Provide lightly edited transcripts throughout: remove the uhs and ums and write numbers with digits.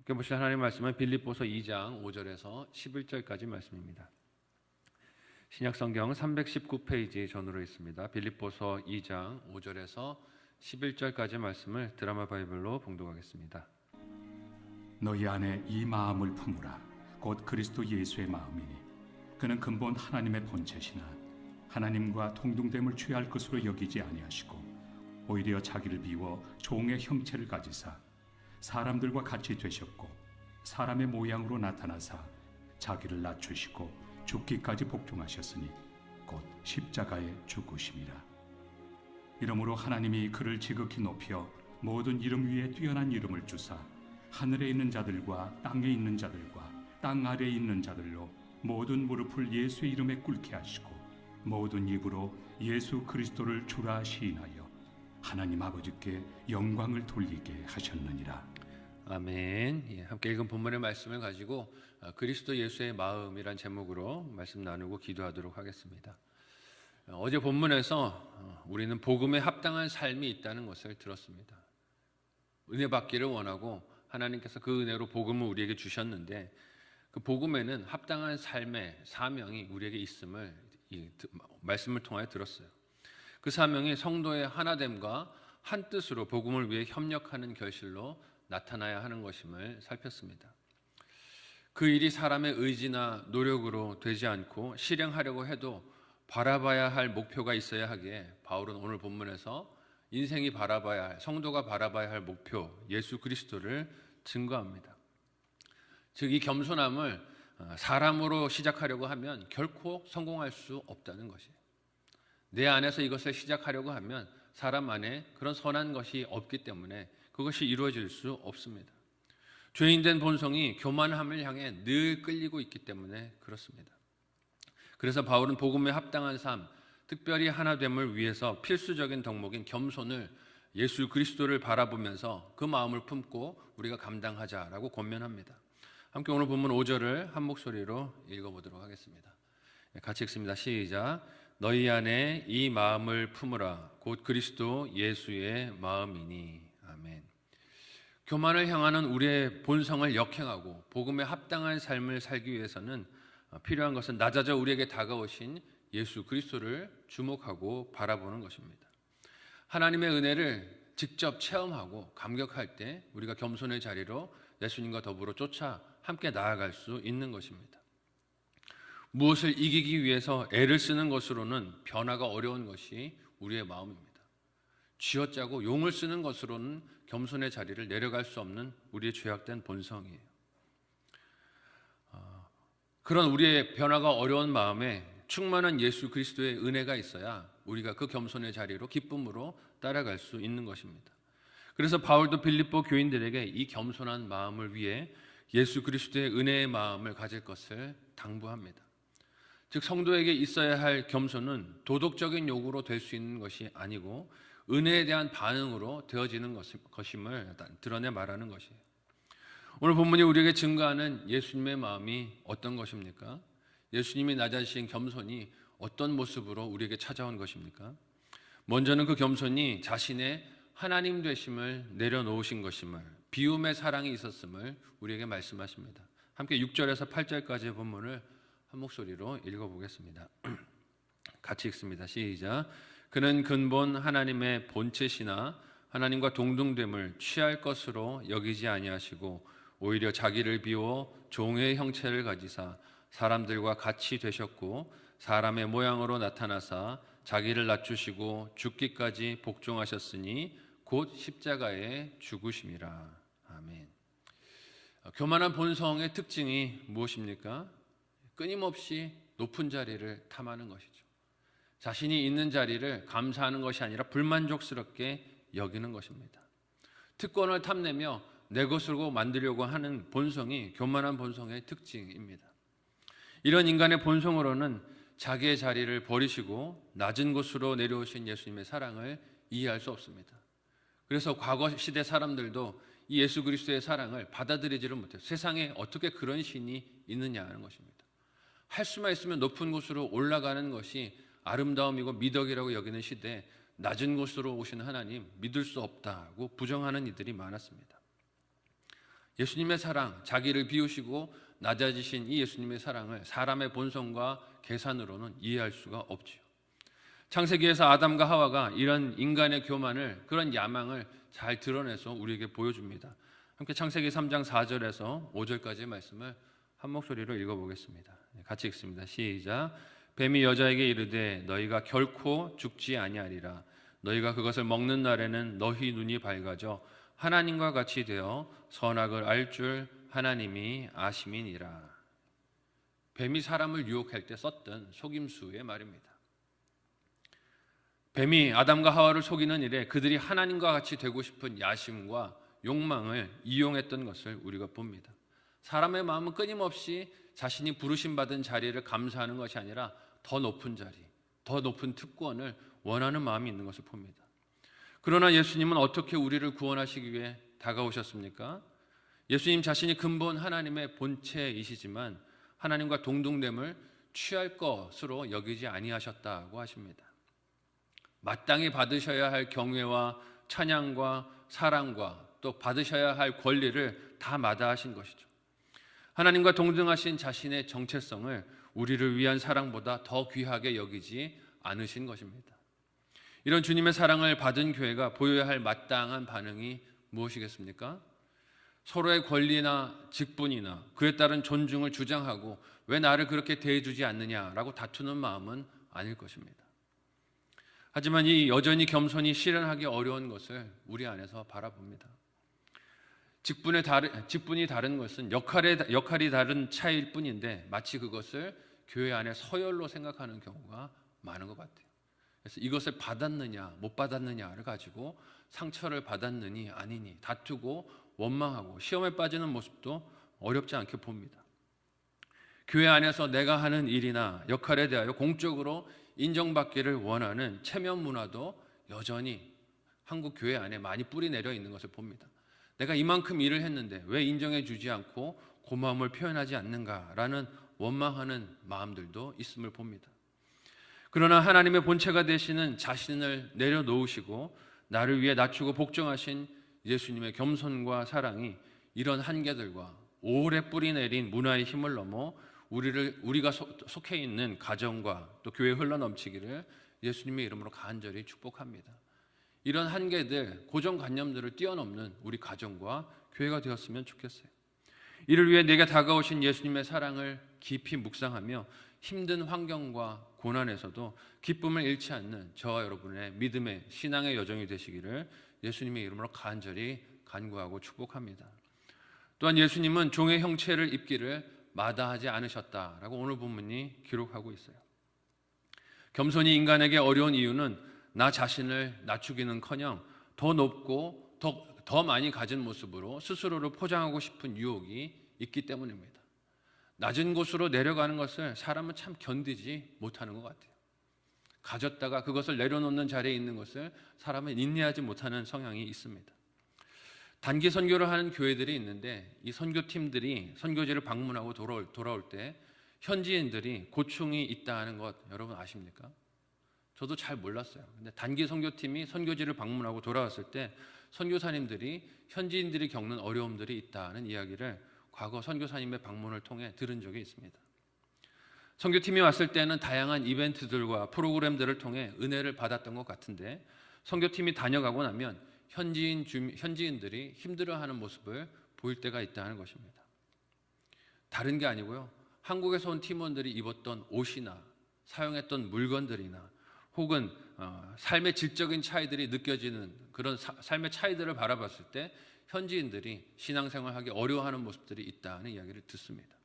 함께 보실 하나님의 말씀은 빌립보서 2장 5절에서 11절까지 말씀입니다. 신약성경 319페이지 전으로 있습니다. 빌립보서 2장 5절에서 11절까지 말씀을 드라마 바이블로 봉독하겠습니다. 너희 안에 이 마음을 품으라. 곧 그리스도 예수의 마음이니 그는 근본 하나님의 본체시나 하나님과 동등됨을 취할 것으로 여기지 아니하시고 오히려 자기를 비워 종의 형체를 가지사 사람들과 같이 되셨고 사람의 모양으로 나타나사 자기를 낮추시고 죽기까지 복종하셨으니 곧 십자가에 죽으심이라. 이러므로 하나님이 그를 지극히 높여 모든 이름 위에 뛰어난 이름을 주사 하늘에 있는 자들과 땅에 있는 자들과 땅 아래에 있는 자들로 모든 무릎을 예수의 이름에 꿇게 하시고 모든 입으로 예수 그리스도를 주라 시인하여 하나님 아버지께 영광을 돌리게 하셨느니라. 아멘. 함께 읽은 본문의 말씀을 가지고 그리스도 예수의 마음이란 제목으로 말씀 나누고 기도하도록 하겠습니다. 어제 본문에서 우리는 복음에 합당한 삶이 있다는 것을 들었습니다. 은혜 받기를 원하고 하나님께서 그 은혜로 복음을 우리에게 주셨는데 그 복음에는 합당한 삶의 사명이 우리에게 있음을 이 말씀을 통하여 들었어요. 그 사명이 성도의 하나됨과 한 뜻으로 복음을 위해 협력하는 결실로 나타나야 하는 것임을 살폈습니다. 그 일이 사람의 의지나 노력으로 되지 않고 실행하려고 해도 바라봐야 할 목표가 있어야 하기에 바울은 오늘 본문에서 인생이 바라봐야 할, 성도가 바라봐야 할 목표 예수 그리스도를 증거합니다. 즉 이 겸손함을 사람으로 시작하려고 하면 결코 성공할 수 없다는 것이에요. 내 안에서 이것을 시작하려고 하면 사람 안에 그런 선한 것이 없기 때문에 그것이 이루어질 수 없습니다. 죄인된 본성이 교만함을 향해 늘 끌리고 있기 때문에 그렇습니다. 그래서 바울은 복음에 합당한 삶, 특별히 하나됨을 위해서 필수적인 덕목인 겸손을 예수 그리스도를 바라보면서 그 마음을 품고 우리가 감당하자라고 권면합니다. 함께 오늘 본문 5절을 한 목소리로 읽어보도록 하겠습니다. 같이 읽습니다. 시작. 너희 안에 이 마음을 품으라. 곧 그리스도 예수의 마음이니. 아멘. 교만을 향하는 우리의 본성을 역행하고 복음에 합당한 삶을 살기 위해서는 필요한 것은 낮아져 우리에게 다가오신 예수 그리스도를 주목하고 바라보는 것입니다. 하나님의 은혜를 직접 체험하고 감격할 때 우리가 겸손의 자리로 예수님과 더불어 쫓아 함께 나아갈 수 있는 것입니다. 무엇을 이기기 위해서 애를 쓰는 것으로는 변화가 어려운 것이 우리의 마음입니다. 쥐어짜고 용을 쓰는 것으로는 겸손의 자리를 내려갈 수 없는 우리의 죄악된 본성이에요. 그런 우리의 변화가 어려운 마음에 충만한 예수 그리스도의 은혜가 있어야 우리가 그 겸손의 자리로 기쁨으로 따라갈 수 있는 것입니다. 그래서 바울도 빌립보 교인들에게 이 겸손한 마음을 위해 예수 그리스도의 은혜의 마음을 가질 것을 당부합니다. 즉 성도에게 있어야 할 겸손은 도덕적인 요구로 될 수 있는 것이 아니고 은혜에 대한 반응으로 되어지는 것임을 드러내 말하는 것이에요. 오늘 본문이 우리에게 증거하는 예수님의 마음이 어떤 것입니까? 예수님이 낮아지신 겸손이 어떤 모습으로 우리에게 찾아온 것입니까? 먼저는 그 겸손이 자신의 하나님 되심을 내려놓으신 것임을, 비움의 사랑이 있었음을 우리에게 말씀하십니다. 함께 6절에서 8절까지의 본문을 한 목소리로 읽어보겠습니다. 같이 읽습니다. 시작. 그는 근본 하나님의 본체시나 하나님과 동등됨을 취할 것으로 여기지 아니하시고 오히려 자기를 비워 종의 형체를 가지사 사람들과 같이 되셨고 사람의 모양으로 나타나사 자기를 낮추시고 죽기까지 복종하셨으니 곧 십자가에 죽으심이라. 아멘. 교만한 본성의 특징이 무엇입니까? 끊임없이 높은 자리를 탐하는 것이죠. 자신이 있는 자리를 감사하는 것이 아니라 불만족스럽게 여기는 것입니다. 특권을 탐내며 내 것으로 만들려고 하는 본성이 교만한 본성의 특징입니다. 이런 인간의 본성으로는 자기의 자리를 버리시고 낮은 곳으로 내려오신 예수님의 사랑을 이해할 수 없습니다. 그래서 과거 시대 사람들도 이 예수 그리스도의 사랑을 받아들이지를 못해요. 세상에 어떻게 그런 신이 있느냐 하는 것입니다. 할 수만 있으면 높은 곳으로 올라가는 것이 아름다움이고 미덕이라고 여기는 시대에 낮은 곳으로 오신 하나님 믿을 수 없다고 부정하는 이들이 많았습니다. 예수님의 사랑, 자기를 비우시고 낮아지신 이 예수님의 사랑을 사람의 본성과 계산으로는 이해할 수가 없지요. 창세기에서 아담과 하와가 이런 인간의 교만을, 그런 야망을 잘 드러내서 우리에게 보여줍니다. 함께 창세기 3장 4절에서 5절까지의 말씀을 한 목소리로 읽어보겠습니다. 같이 읽습니다. 시작. 뱀이 여자에게 이르되 너희가 결코 죽지 아니하리라. 너희가 그것을 먹는 날에는 너희 눈이 밝아져 하나님과 같이 되어 선악을 알 줄 하나님이 아심이니라. 뱀이 사람을 유혹할 때 썼던 속임수의 말입니다. 뱀이 아담과 하와를 속이는 일에 그들이 하나님과 같이 되고 싶은 야심과 욕망을 이용했던 것을 우리가 봅니다. 사람의 마음은 끊임없이 자신이 부르심 받은 자리를 감사하는 것이 아니라 더 높은 자리, 더 높은 특권을 원하는 마음이 있는 것을 봅니다. 그러나 예수님은 어떻게 우리를 구원하시기 위해 다가오셨습니까? 예수님 자신이 근본 하나님의 본체이시지만 하나님과 동등됨을 취할 것으로 여기지 아니하셨다고 하십니다. 마땅히 받으셔야 할 경외와 찬양과 사랑과 또 받으셔야 할 권리를 다 마다하신 것이죠. 하나님과 동등하신 자신의 정체성을 우리를 위한 사랑보다 더 귀하게 여기지 않으신 것입니다. 이런 주님의 사랑을 받은 교회가 보여야 할 마땅한 반응이 무엇이겠습니까? 서로의 권리나 직분이나 그에 따른 존중을 주장하고 왜 나를 그렇게 대해주지 않느냐라고 다투는 마음은 아닐 것입니다. 하지만 이 여전히 겸손히 실현하기 어려운 것을 우리 안에서 바라봅니다. 직분이 다른 것은 역할이 다른 차이일 뿐인데 마치 그것을 교회 안에 서열로 생각하는 경우가 많은 것 같아요. 그래서 이것을 받았느냐 못 받았느냐를 가지고 상처를 받았느니 아니니 다투고 원망하고 시험에 빠지는 모습도 어렵지 않게 봅니다. 교회 안에서 내가 하는 일이나 역할에 대하여 공적으로 인정받기를 원하는 체면 문화도 여전히 한국 교회 안에 많이 뿌리 내려 있는 것을 봅니다. 내가 이만큼 일을 했는데 왜 인정해 주지 않고 고마움을 표현하지 않는가라는 원망하는 마음들도 있음을 봅니다. 그러나 하나님의 본체가 되시는 자신을 내려놓으시고 나를 위해 낮추고 복종하신 예수님의 겸손과 사랑이 이런 한계들과 오래 뿌리 내린 문화의 힘을 넘어 우리가 속해 있는 가정과 또 교회에 흘러넘치기를 예수님의 이름으로 간절히 축복합니다. 이런 한계들, 고정관념들을 뛰어넘는 우리 가정과 교회가 되었으면 좋겠어요. 이를 위해 내게 다가오신 예수님의 사랑을 깊이 묵상하며 힘든 환경과 고난에서도 기쁨을 잃지 않는 저와 여러분의 믿음의 신앙의 여정이 되시기를 예수님의 이름으로 간절히 간구하고 축복합니다. 또한 예수님은 종의 형체를 입기를 마다하지 않으셨다라고 오늘 본문이 기록하고 있어요. 겸손이 인간에게 어려운 이유는 나 자신을 낮추기는커녕 더 높고 더 많이 가진 모습으로 스스로를 포장하고 싶은 유혹이 있기 때문입니다. 낮은 곳으로 내려가는 것을 사람은 참 견디지 못하는 것 같아요. 가졌다가 그것을 내려놓는 자리에 있는 것을 사람은 인내하지 못하는 성향이 있습니다. 단기 선교를 하는 교회들이 있는데 이 선교팀들이 선교지를 방문하고 돌아올 때 현지인들이 고충이 있다는 것 여러분 아십니까? 저도 잘 몰랐어요. 근데 단기 선교팀이 선교지를 방문하고 돌아왔을 때 선교사님들이 현지인들이 겪는 어려움들이 있다는 이야기를 과거 선교사님의 방문을 통해 들은 적이 있습니다. 선교팀이 왔을 때는 다양한 이벤트들과 프로그램들을 통해 은혜를 받았던 것 같은데 선교팀이 다녀가고 나면 현지인들이 힘들어하는 모습을 보일 때가 있다는 것입니다. 다른 게 아니고요. 한국에서 온 팀원들이 입었던 옷이나 사용했던 물건들이나 혹은 삶의 질적인 차이들이 느껴지는 그런 삶의 차이들을 바라봤을 때 현지인들이 신앙생활하기 어려워하는 모습들이 있다는 이야기를 듣습니다.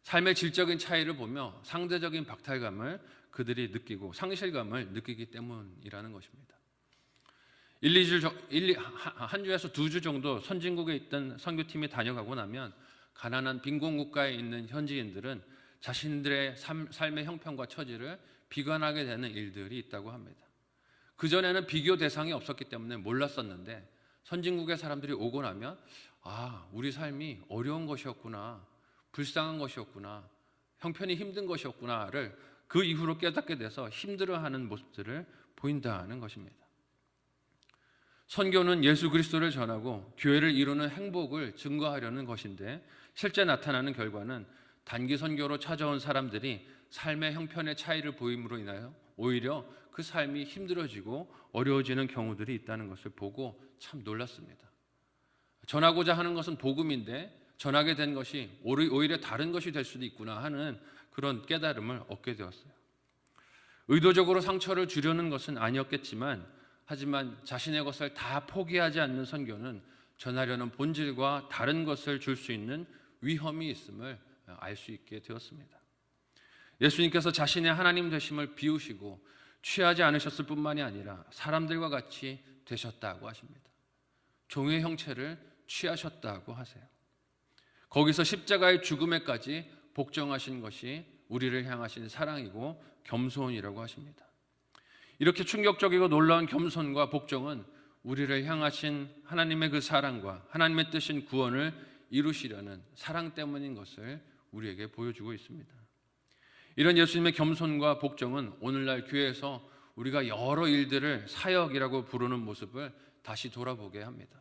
삶의 질적인 차이를 보며 상대적인 박탈감을 그들이 느끼고 상실감을 느끼기 때문이라는 것입니다. 한 주에서 2주 정도 선진국에 있던 선교팀이 다녀가고 나면 가난한 빈곤국가에 있는 현지인들은 자신들의 삶의 형편과 처지를 비관하게 되는 일들이 있다고 합니다. 그전에는 비교 대상이 없었기 때문에 몰랐었는데 선진국의 사람들이 오고 나면 우리 삶이 어려운 것이었구나, 불쌍한 것이었구나, 형편이 힘든 것이었구나를 그 이후로 깨닫게 돼서 힘들어하는 모습들을 보인다는 것입니다. 선교는 예수 그리스도를 전하고 교회를 이루는 행복을 증거하려는 것인데 실제 나타나는 결과는 단기 선교로 찾아온 사람들이 삶의 형편의 차이를 보임으로 인하여 오히려 그 삶이 힘들어지고 어려워지는 경우들이 있다는 것을 보고 참 놀랐습니다. 전하고자 하는 것은 복음인데 전하게 된 것이 오히려 다른 것이 될 수도 있구나 하는 그런 깨달음을 얻게 되었어요. 의도적으로 상처를 주려는 것은 아니었겠지만 하지만 자신의 것을 다 포기하지 않는 선교는 전하려는 본질과 다른 것을 줄 수 있는 위험이 있음을 알 수 있게 되었습니다. 예수님께서 자신의 하나님 되심을 비우시고 취하지 않으셨을 뿐만이 아니라 사람들과 같이 되셨다고 하십니다. 종의 형체를 취하셨다고 하세요. 거기서 십자가의 죽음에까지 복종하신 것이 우리를 향하신 사랑이고 겸손이라고 하십니다. 이렇게 충격적이고 놀라운 겸손과 복종은 우리를 향하신 하나님의 그 사랑과 하나님의 뜻인 구원을 이루시려는 사랑 때문인 것을 우리에게 보여주고 있습니다. 이런 예수님의 겸손과 복종은 오늘날 교회에서 우리가 여러 일들을 사역이라고 부르는 모습을 다시 돌아보게 합니다.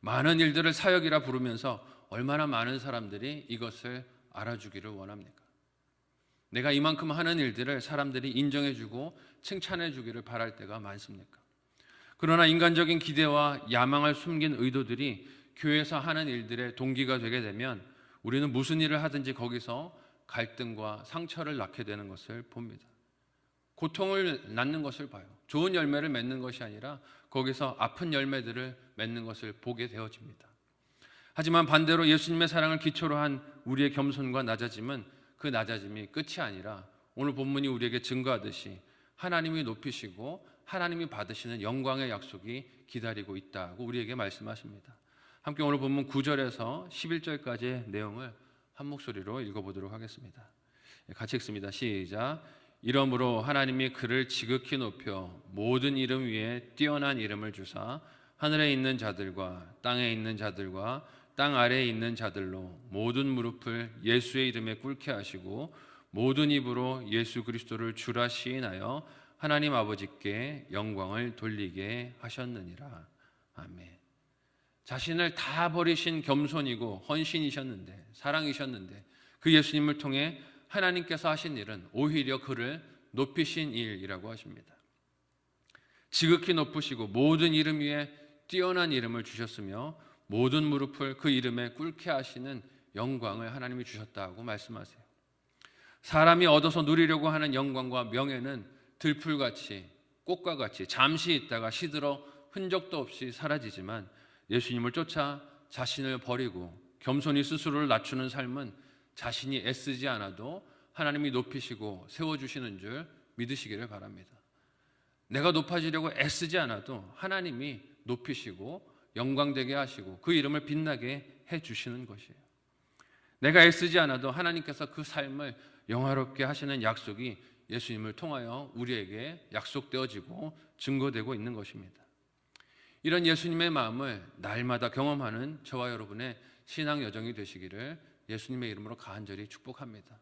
많은 일들을 사역이라 부르면서 얼마나 많은 사람들이 이것을 알아주기를 원합니까? 내가 이만큼 하는 일들을 사람들이 인정해주고 칭찬해주기를 바랄 때가 많습니까? 그러나 인간적인 기대와 야망을 숨긴 의도들이 교회에서 하는 일들의 동기가 되게 되면 우리는 무슨 일을 하든지 거기서 갈등과 상처를 낳게 되는 것을 봅니다. 고통을 낳는 것을 봐요. 좋은 열매를 맺는 것이 아니라 거기서 아픈 열매들을 맺는 것을 보게 되어집니다. 하지만 반대로 예수님의 사랑을 기초로 한 우리의 겸손과 낮아짐은 그 낮아짐이 끝이 아니라 오늘 본문이 우리에게 증거하듯이 하나님이 높이시고 하나님이 받으시는 영광의 약속이 기다리고 있다고 우리에게 말씀하십니다. 함께 오늘 본문 9절에서 11절까지의 내용을 한 목소리로 읽어보도록 하겠습니다. 같이 읽습니다. 시작. 이러므로 하나님이 그를 지극히 높여 모든 이름 위에 뛰어난 이름을 주사 하늘에 있는 자들과 땅에 있는 자들과 땅 아래에 있는 자들로 모든 무릎을 예수의 이름에 꿇게 하시고 모든 입으로 예수 그리스도를 주라 시인하여 하나님 아버지께 영광을 돌리게 하셨느니라. 아멘. 자신을 다 버리신 겸손이고 헌신이셨는데 사랑이셨는데 그 예수님을 통해 하나님께서 하신 일은 오히려 그를 높이신 일이라고 하십니다. 지극히 높으시고 모든 이름 위에 뛰어난 이름을 주셨으며 모든 무릎을 그 이름에 꿇게 하시는 영광을 하나님이 주셨다고 말씀하세요. 사람이 얻어서 누리려고 하는 영광과 명예는 들풀같이 꽃과 같이 잠시 있다가 시들어 흔적도 없이 사라지지만 예수님을 쫓아 자신을 버리고 겸손히 스스로를 낮추는 삶은 자신이 애쓰지 않아도 하나님이 높이시고 세워주시는 줄 믿으시기를 바랍니다. 내가 높아지려고 애쓰지 않아도 하나님이 높이시고 영광되게 하시고 그 이름을 빛나게 해주시는 것이에요. 내가 애쓰지 않아도 하나님께서 그 삶을 영화롭게 하시는 약속이 예수님을 통하여 우리에게 약속되어지고 증거되고 있는 것입니다. 이런 예수님의 마음을 날마다 경험하는 저와 여러분의 신앙 여정이 되시기를 예수님의 이름으로 간절히 축복합니다.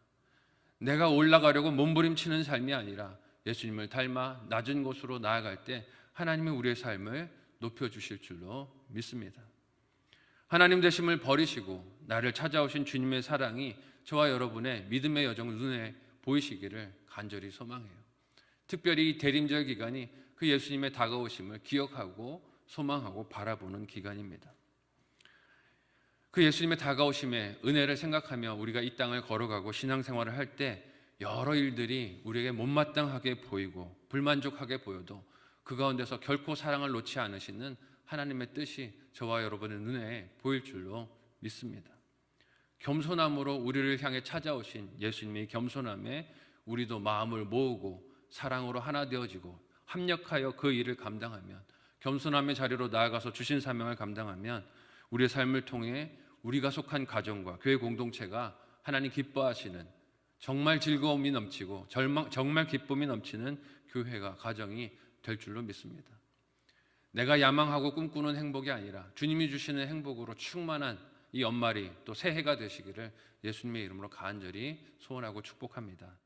내가 올라가려고 몸부림치는 삶이 아니라 예수님을 닮아 낮은 곳으로 나아갈 때 하나님이 우리의 삶을 높여주실 줄로 믿습니다. 하나님 되심을 버리시고 나를 찾아오신 주님의 사랑이 저와 여러분의 믿음의 여정 눈에 보이시기를 간절히 소망해요. 특별히 이 대림절 기간이 그 예수님의 다가오심을 기억하고 소망하고 바라보는 기간입니다. 그 예수님의 다가오심의 은혜를 생각하며 우리가 이 땅을 걸어가고 신앙생활을 할 때 여러 일들이 우리에게 못마땅하게 보이고 불만족하게 보여도 그 가운데서 결코 사랑을 놓지 않으시는 하나님의 뜻이 저와 여러분의 눈에 보일 줄로 믿습니다. 겸손함으로 우리를 향해 찾아오신 예수님의 겸손함에 우리도 마음을 모으고 사랑으로 하나 되어지고 합력하여 그 일을 감당하면 겸손함의 자리로 나아가서 주신 사명을 감당하면 우리의 삶을 통해 우리가 속한 가정과 교회 공동체가 하나님 기뻐하시는 정말 즐거움이 넘치고 정말 기쁨이 넘치는 교회가 가정이 될 줄로 믿습니다. 내가 야망하고 꿈꾸는 행복이 아니라 주님이 주시는 행복으로 충만한 이 연말이 또 새해가 되시기를 예수님의 이름으로 간절히 소원하고 축복합니다.